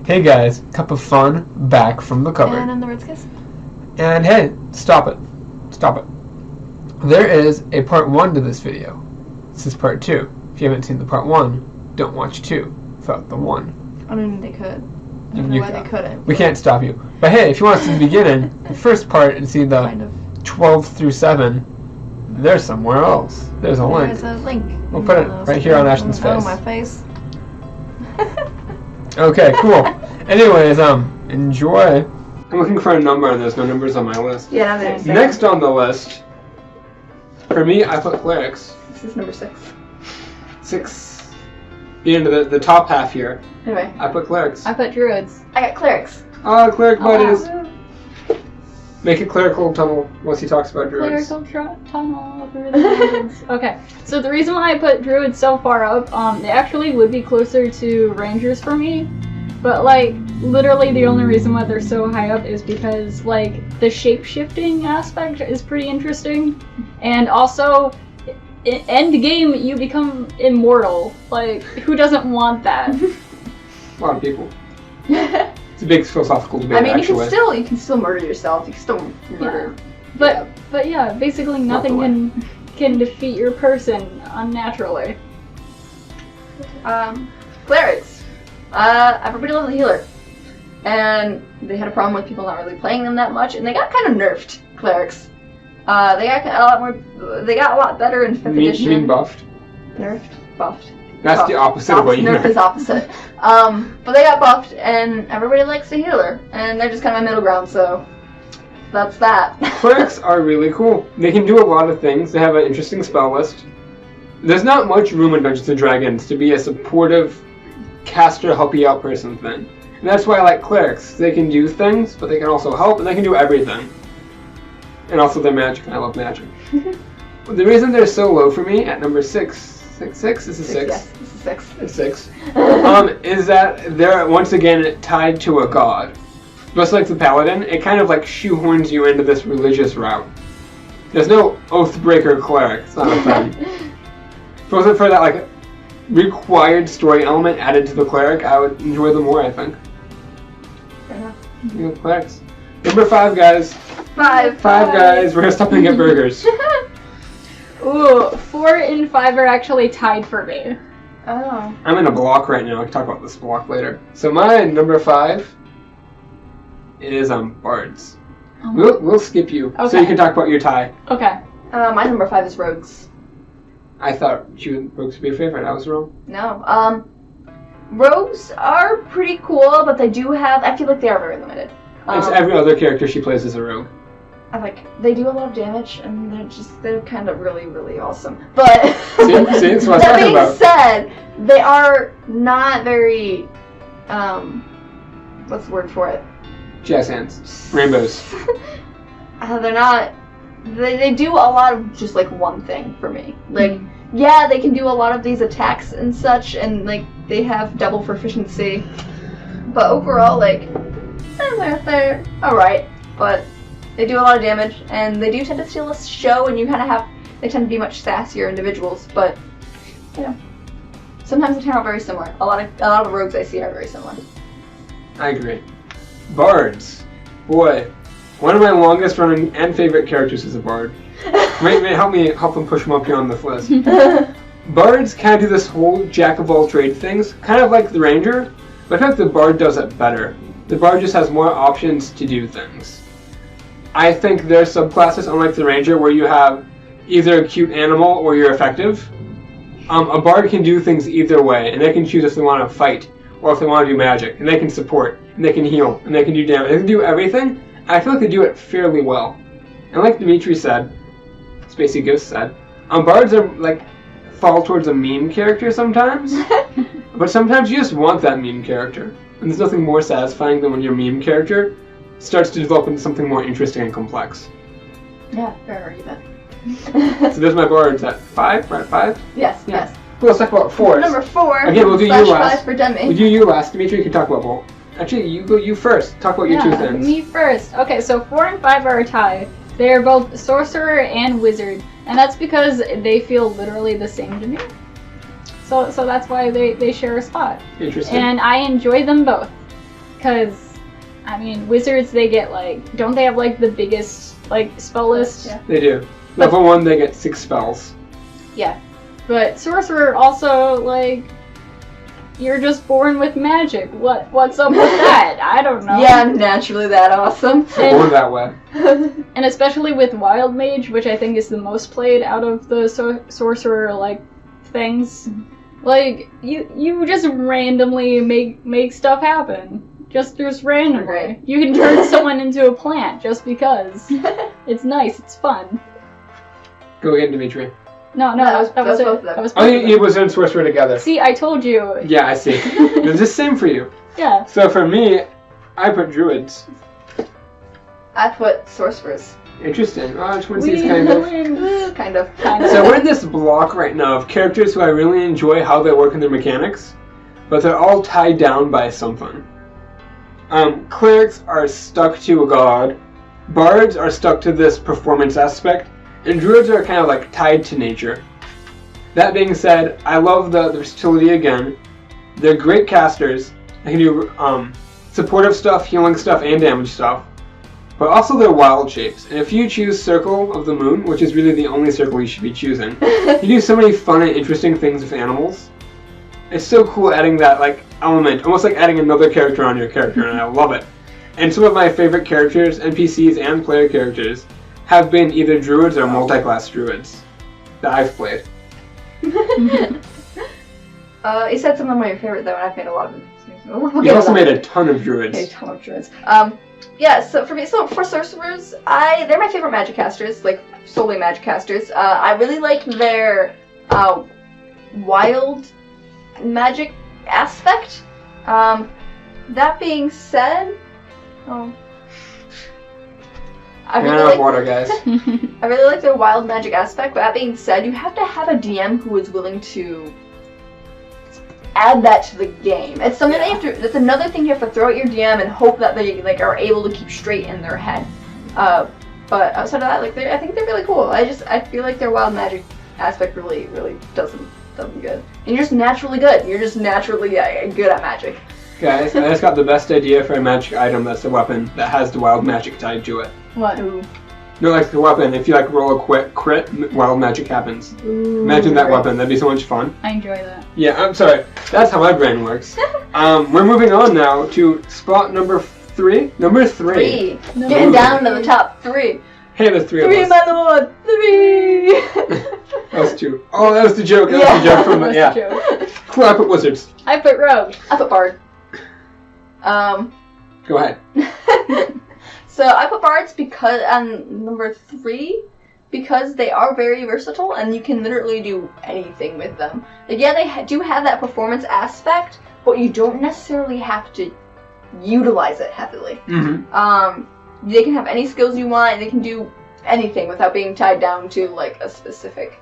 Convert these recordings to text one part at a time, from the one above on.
Hey guys, cup of fun back from the cupboard. And I'm the Red Kiss. And hey, stop it. Stop it. There is a part 1 to this video. This is part 2. If you haven't seen the part 1, don't watch 2 without the 1. I mean, they could. I don't know why they couldn't. We can't stop you. But hey, if you want to see the beginning, the first part, and see the 12 through 7, there's somewhere else. There's a link. There's a link. We'll put it right here on Ashton's face. Oh, my face. Okay, cool. Anyways, enjoy. I'm looking for a number, and there's no numbers on my list. Yeah, there's Next on the list, for me, I put clerics. This is number 6. 6. Being the top half here. Anyway. I put clerics. I put druids. I got clerics. Oh, cleric buddies. Wow. Make a clerical tunnel once he talks about druids. Clerical tunnel through the mountains. Okay, so the reason why I put druids so far up, they actually would be closer to rangers for me, but like literally the only reason why they're so high up is because like the shape-shifting aspect is pretty interesting, and also end game you become immortal. Like, who doesn't want that? A lot of people. It's a big philosophical debate. I mean, actually. you can still murder yourself. You can still murder. Yeah. But yeah, basically nothing can defeat your person unnaturally. Clerics. Everybody loves a healer, and they had a problem with people not really playing them that much, and they got kind of nerfed. Clerics. They got a lot more. They got a lot better in 5th edition. You mean buffed? Nerfed, buffed. That's buffed. the opposite of what you meant. Nerfed is opposite. But they got buffed, and everybody likes a healer, and they're just kind of a middle ground. So that's that. Clerics are really cool. They can do a lot of things. They have an interesting spell list. There's not much room in Dungeons & Dragons to be a supportive caster, help you out person thing. And that's why I like clerics. They can do things, but they can also help, and they can do everything. And also they're magic, and I love magic. The reason they're so low for me at number 6, This is 6. Yes, this is 6. It's 6. Is that they're once again tied to a god. Just like the paladin, it kind of like shoehorns you into this religious route. There's no Oathbreaker cleric. It's not a thing. If it wasn't for that like required story element added to the cleric, I would enjoy them more, I think. Fair enough. Yeah, clerics. Number 5, guys. 5 guys. We're gonna stop and get burgers. Ooh, 4 and 5 are actually tied for me. Oh. I'm in a block right now. I can talk about this block later. So my number 5 is bards. We'll skip you, Okay. so you can talk about your tie. Okay. My number 5 is rogues. I thought rogues would be your favorite. I was wrong. No. Rogues are pretty cool, but they do have. I feel like they are very limited. It's every other character she plays as a rogue. They do a lot of damage, and they're kind of really, really awesome. But see, that's what I was talking about. that being said, they are not very, what's the word for it? Jazz hands. Rainbows. They're not, they do a lot of just like one thing for me. Like, yeah, they can do a lot of these attacks and such, and like, they have double proficiency. But overall, like, they're alright, but they do a lot of damage, and they do tend to steal a show, and they tend to be much sassier individuals, but, you know, sometimes they turn out very similar. A lot of rogues I see are very similar. I agree. Bards. Boy, one of my longest running and favorite characters is a bard. help them push them up here on this list. Bards kind of do this whole jack of all trade things, kind of like the ranger, but I feel like the bard does it better. The bard just has more options to do things. I think there are subclasses, unlike the ranger, where you have either a cute animal or you're effective. A bard can do things either way, and they can choose if they want to fight or if they want to do magic, and they can support, and they can heal, and they can do damage. They can do everything. I feel like they do it fairly well. And like Dimitri said, Spacey Ghost said, bards are like fall towards a meme character sometimes, but sometimes you just want that meme character. And there's nothing more satisfying than when your meme character starts to develop into something more interesting and complex. Yeah, fair argument. So there's my bards at 5, right? 5? Yes, yes. Well, let's talk about 4s. Number 4. Again, we'll do you last. 5 for Demi. We'll do you last. Dimitri, you can talk about both. Actually, you first. Talk about your 2 things. Me first. Okay, so 4 and 5 are a tie. They are both sorcerer and wizard, and that's because they feel literally the same to me. So that's why they share a spot. Interesting. And I enjoy them both. because, I mean, wizards, they get, like, don't they have, like, the biggest, like, spell list? Yeah. They do. Level 1, they get 6 spells. Yeah. But sorcerer also, like, you're just born with magic. What's up with that? I don't know. Yeah, I'm naturally that awesome. Born that way. And especially with wild mage, which I think is the most played out of the sorcerer, like, things. Like, you just randomly make stuff happen. Just randomly. Right. You can turn someone into a plant just because. It's nice, it's fun. Go again, Dimitri. No, that was both it. of them. That was Oh, both of you them. wizard and sorcerer together. See, I told you. Yeah, I see. It's the same for you. Yeah. So for me, I put druids. I put sorcerers. Interesting. Twinsies kind of. Kind of. So we're in this block right now of characters who I really enjoy how they work in their mechanics, but they're all tied down by something. Clerics are stuck to a god, bards are stuck to this performance aspect, and druids are kind of like tied to nature. That being said, I love the versatility again. They're great casters. They can do supportive stuff, healing stuff, and damage stuff. But also they're wild shapes. And if you choose Circle of the Moon, which is really the only circle you should be choosing, you do so many fun and interesting things with animals. It's so cool adding that like element, almost like adding another character on your character, and I love it. And some of my favorite characters, NPCs and player characters, have been either druids or multi-class druids that I've played. You said some of my favorite though, and I've made a lot of them. You also made a ton of druids. A ton of druids. Yeah. So for sorcerers, they're my favorite magic casters, like solely magic casters. I really like their wild magic aspect. That being said, I really like water, guys. I really like their wild magic aspect, but that being said, you have to have a DM who is willing to add that to the game. It's something that you have to, that's another thing you have to throw at your DM and hope that they like are able to keep straight in their head. But outside of that, like I think they're really cool. I feel like their wild magic aspect really does them good. And you're just naturally good. You're just naturally good at magic. Guys, I just got the best idea for a magic item that's a weapon that has the wild magic tied to it. What? Ooh. No, like the weapon, if you like roll a crit, wild magic happens. Ooh, Imagine that right. weapon, that'd be so much fun. I enjoy that. Yeah, I'm sorry, that's how my brain works. We're moving on now to spot number 3. Number 3. Getting down to the top 3. Hey, there's 3 of Three, us. my lord. 3. That was 2. Oh, that was the joke. That was the joke from the, That's yeah. a joke. Cool, I put wizards. I put rogue. I put bard. Go ahead. So I put bards because number 3 because they are very versatile and you can literally do anything with them. Like, yeah, they do have that performance aspect, but you don't necessarily have to utilize it heavily. Mm-hmm. They can have any skills you want. And they can do anything without being tied down to like a specific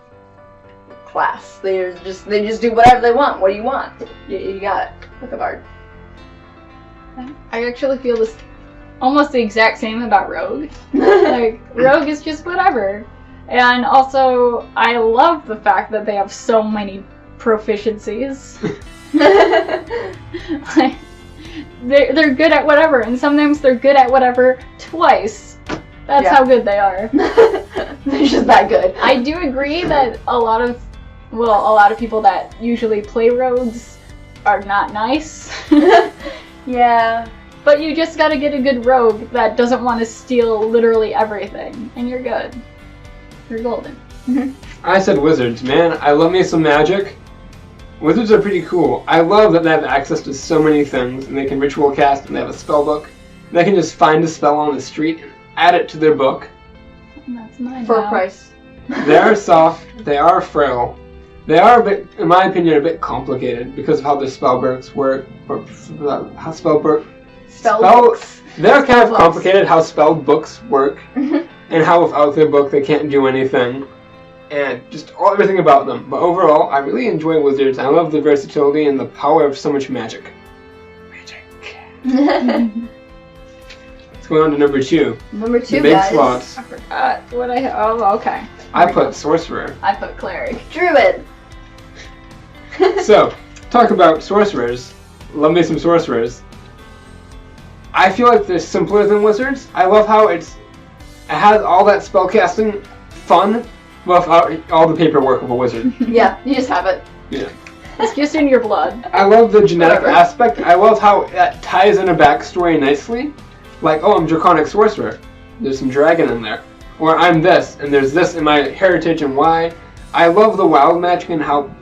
class. They just do whatever they want. What do you want? You got it with a bard. I actually feel this almost the exact same about rogue. Like, rogue is just whatever. And also, I love the fact that they have so many proficiencies. Like, they're good at whatever, and sometimes they're good at whatever twice. That's how good they are. They're just that good. I do agree that a lot of people that usually play rogues are not nice. Yeah. But you just gotta get a good rogue that doesn't want to steal literally everything, and you're good. You're golden. I said wizards, man. I love me some magic. Wizards are pretty cool. I love that they have access to so many things, and they can ritual cast, and they have a spell book. And they can just find a spell on the street and add it to their book. And that's mine For now. a price. They are soft, they are frail. They are a bit, in my opinion, a bit complicated because of how their spell books work. They're kind of complicated how spell books work, and how without their book they can't do anything, and just everything about them. But overall, I really enjoy wizards. I love the versatility and the power of so much magic. Let's go on to number 2. Number 2, The big guys. slots. I forgot what I. Oh, okay. I put sorcerer. I put cleric. Druid. So, talk about sorcerers. Love me some sorcerers. I feel like they're simpler than wizards. I love how it has all that spellcasting fun without all the paperwork of a wizard. Yeah, you just have it. Yeah. It's just in your blood. I love the genetic Whatever. aspect. I love how that ties in a backstory nicely. Like, oh, I'm Draconic Sorcerer. There's some dragon in there. Or I'm this, and there's this in my heritage and why. I love the wild magic and how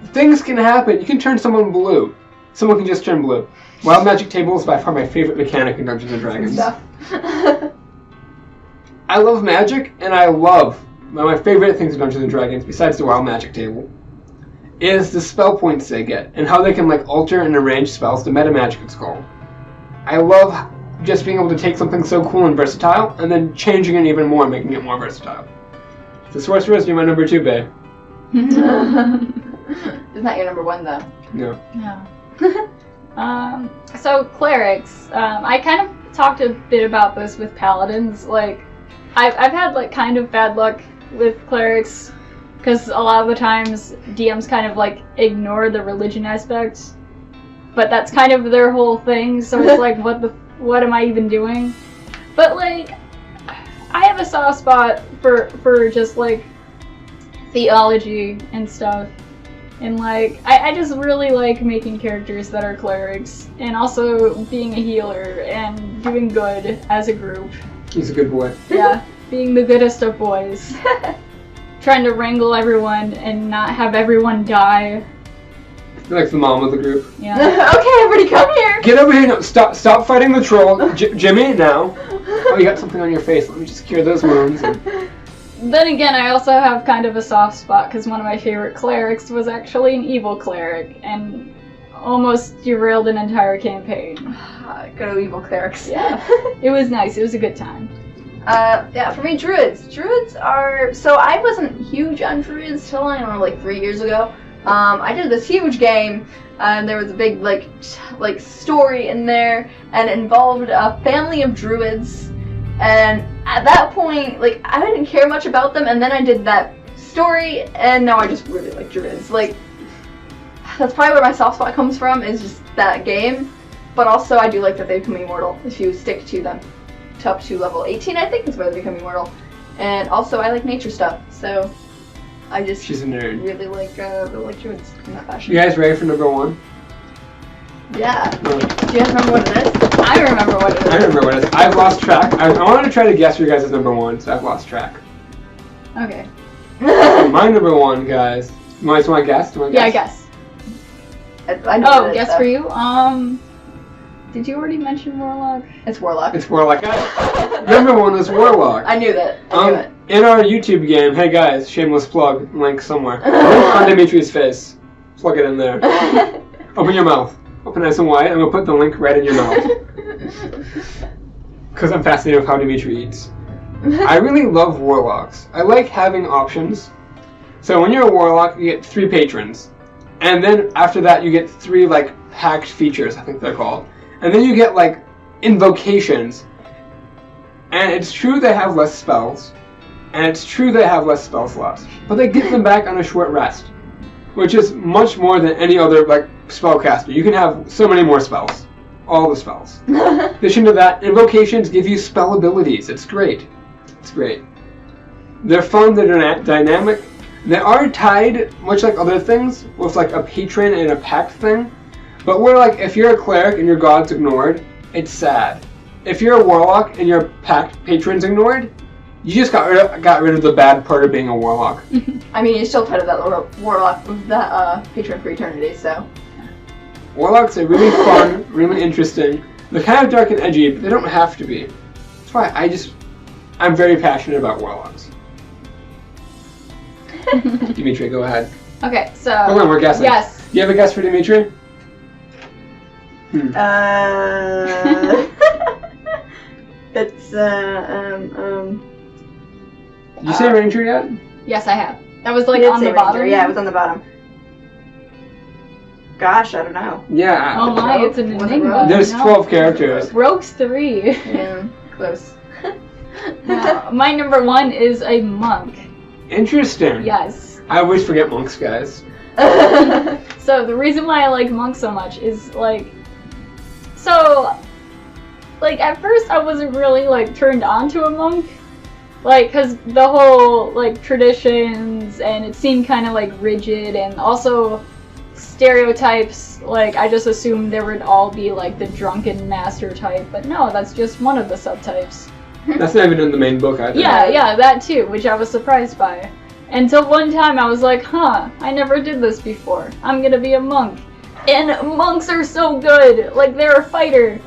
things can happen. You can turn someone blue. Someone can just turn blue. Wild magic table is by far my favorite mechanic in Dungeons & Dragons. Stuff. I love magic, and I love, one of my favorite things in Dungeons & Dragons, besides the wild magic table, is the spell points they get, and how they can like alter and arrange spells, the meta magic it's called. I love just being able to take something so cool and versatile, and then changing it even more, making it more versatile. The Sorceress, you're my number 2, babe. It's not your number 1 though. No. No. So clerics, I kind of talked a bit about this with paladins. Like, I've had like kind of bad luck with clerics because a lot of the times DMs kind of like ignore the religion aspect, but that's kind of their whole thing. So it's like, what am I even doing? But like, I have a soft spot for just like theology and stuff. And like, I just really like making characters that are clerics, and also being a healer and doing good as a group. He's a good boy. Yeah, being the goodest of boys. Trying to wrangle everyone and not have everyone die. You're like the mom of the group. Yeah. Okay, everybody come here! Get over here! No, stop fighting the troll! Jimmy, now! Oh, you got something on your face. Let me just cure those wounds. Then again, I also have kind of a soft spot because one of my favorite clerics was actually an evil cleric and almost derailed an entire campaign. Go to evil clerics. Yeah. It was nice. It was a good time. Yeah, for me, druids. Druids are... So I wasn't huge on druids till, I don't know, like 3 years ago. I did this huge game, and there was a big, like story in there, and it involved a family of druids. And at that point, like, I didn't care much about them, and then I did that story, and now I just really like druids. Like, that's probably where my soft spot comes from, is just that game. But also, I do like that they become immortal if you stick to them. Up to level 18, I think, is where they become immortal. And also, I like nature stuff, so I just She's a nerd. really like druids in that fashion. You guys ready for number 1? Yeah. No. Do you guys remember what it is? I remember what it is. I remember what it is. I've lost track. I wanted to try to guess your guys' number 1, so I've lost track. Okay. So my number 1, guys. You guys want to guess? Yeah, I guess. I know what it is, guess though. for you? Did you already mention Warlock? It's Warlock. It's Warlock. Number 1 is Warlock. I knew that. I knew it. In our YouTube game, hey guys, shameless plug, link somewhere. Link on Dimitri's face. Plug it in there. Open your mouth. Open nice and wide, and we'll put the link right in your mouth. Because I'm fascinated with how Dimitri eats. I really love Warlocks. I like having options. So when you're a Warlock, you get 3 patrons. And then after that, you get 3, like, packed features, I think they're called. And then you get, like, invocations. And it's true they have less spells. And it's true they have less spell slots. But they get them back on a short rest. Which is much more than any other, like, spellcaster. You can have so many more spells. All the spells. In addition to that, invocations give you spell abilities. It's great. It's great. They're fun, they're dynamic. They are tied, much like other things, with, like, a patron and a pact thing. But we're like, if you're a cleric and your god's ignored, it's sad. If you're a warlock and your patron's ignored, you just got rid of the bad part of being a warlock. I mean, you're still part of that warlock with that patron for eternity, so. Warlocks are really fun, really interesting. They're kind of dark and edgy, but they don't have to be. That's why I'm very passionate about warlocks. Dimitri, go ahead. Okay, so... Hold on, we're guessing. Yes. Do you have a guess for Dimitri? It's, Did you say Ranger yet? Yes, I have. That was like you did on say the Ranger. bottom. Yeah, it was on the bottom. Gosh, I don't know. Yeah. Oh my, it's an Was it enigma. Rogue? There's No. 12 characters. Rogue's 3. Yeah, close. My number 1 is a monk. Interesting. Yes. I always forget monks, guys. So the reason why I like monks so much is like, so like, at first I wasn't really, like, turned on to a monk. Like, because the whole, like, traditions, and it seemed kind of, like, rigid, and also stereotypes. Like, I just assumed there would all be, like, the drunken master type, but no, that's just one of the subtypes. That's not even in the main book, I think. Yeah, that too, which I was surprised by. Until one time I was like, huh, I never did this before. I'm gonna be a monk. And monks are so good! Like, they're a fighter,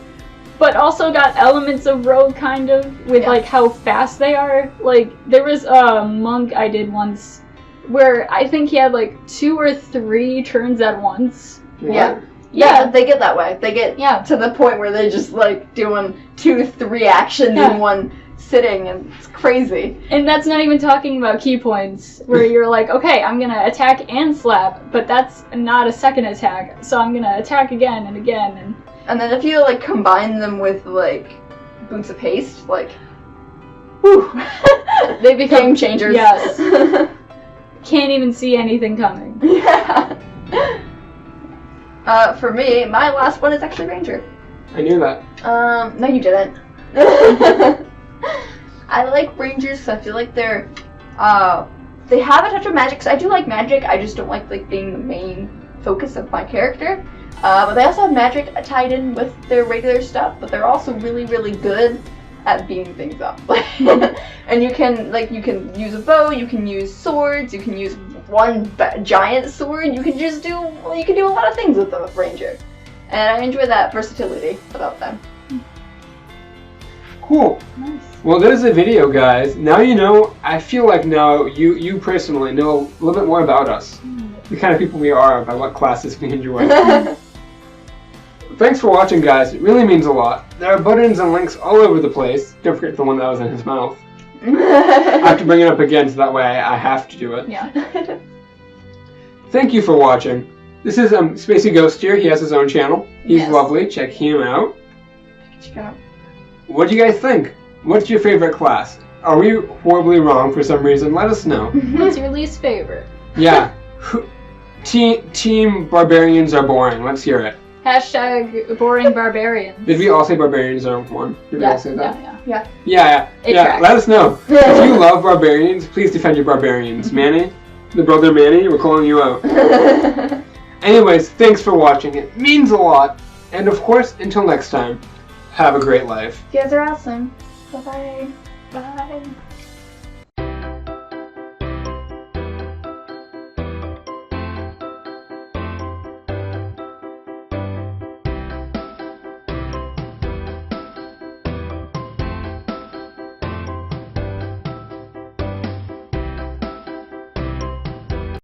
but also got elements of rogue, kind of, with, like, how fast they are. Like, there was a monk I did once where I think he had, like, 2 or 3 turns at once. Yeah. Yeah, they get that way. They get to the point where they're just, like, doing 2, 3 actions in one sitting, and it's crazy. And that's not even talking about key points, where you're like, okay, I'm gonna attack and slap, but that's not a second attack, so I'm gonna attack again and again. And then if you, like, combine them with, like, boots of haste, like, whew, they become game changers. Yes. Can't even see anything coming. Yeah. For me, my last one is actually Ranger. I knew that. No you didn't. I like Rangers because I feel like they're, they have a touch of magic, because I do like magic, I just don't like being the main focus of my character. But they also have magic tied in with their regular stuff, but they're also really, really good at beating things up. And you can use a bow, you can use swords, you can use one giant sword, you can do a lot of things with the Ranger. And I enjoy that versatility about them. Cool. Nice. Well, there's the video, guys. Now you know, I feel like now you personally know a little bit more about us. The kind of people we are, by what classes we enjoy. Thanks for watching, guys. It really means a lot. There are buttons and links all over the place. Don't forget the one that was in his mouth. I have to bring it up again so that way I have to do it. Yeah. Thank you for watching. This is Spacey Ghost here. He has his own channel. He's lovely. Check him out. Check it out. What do you guys think? What's your favorite class? Are we horribly wrong for some reason? Let us know. What's your least favorite? Yeah. Team barbarians are boring. Let's hear it. Hashtag boring barbarians. Did we all say barbarians are one? Did we all say that? Yeah. Yeah. Let us know. If you love barbarians, please defend your barbarians. Manny, the brother Manny, we're calling you out. Anyways, thanks for watching. It means a lot. And of course, until next time, have a great life. You guys are awesome. Bye-bye. Bye.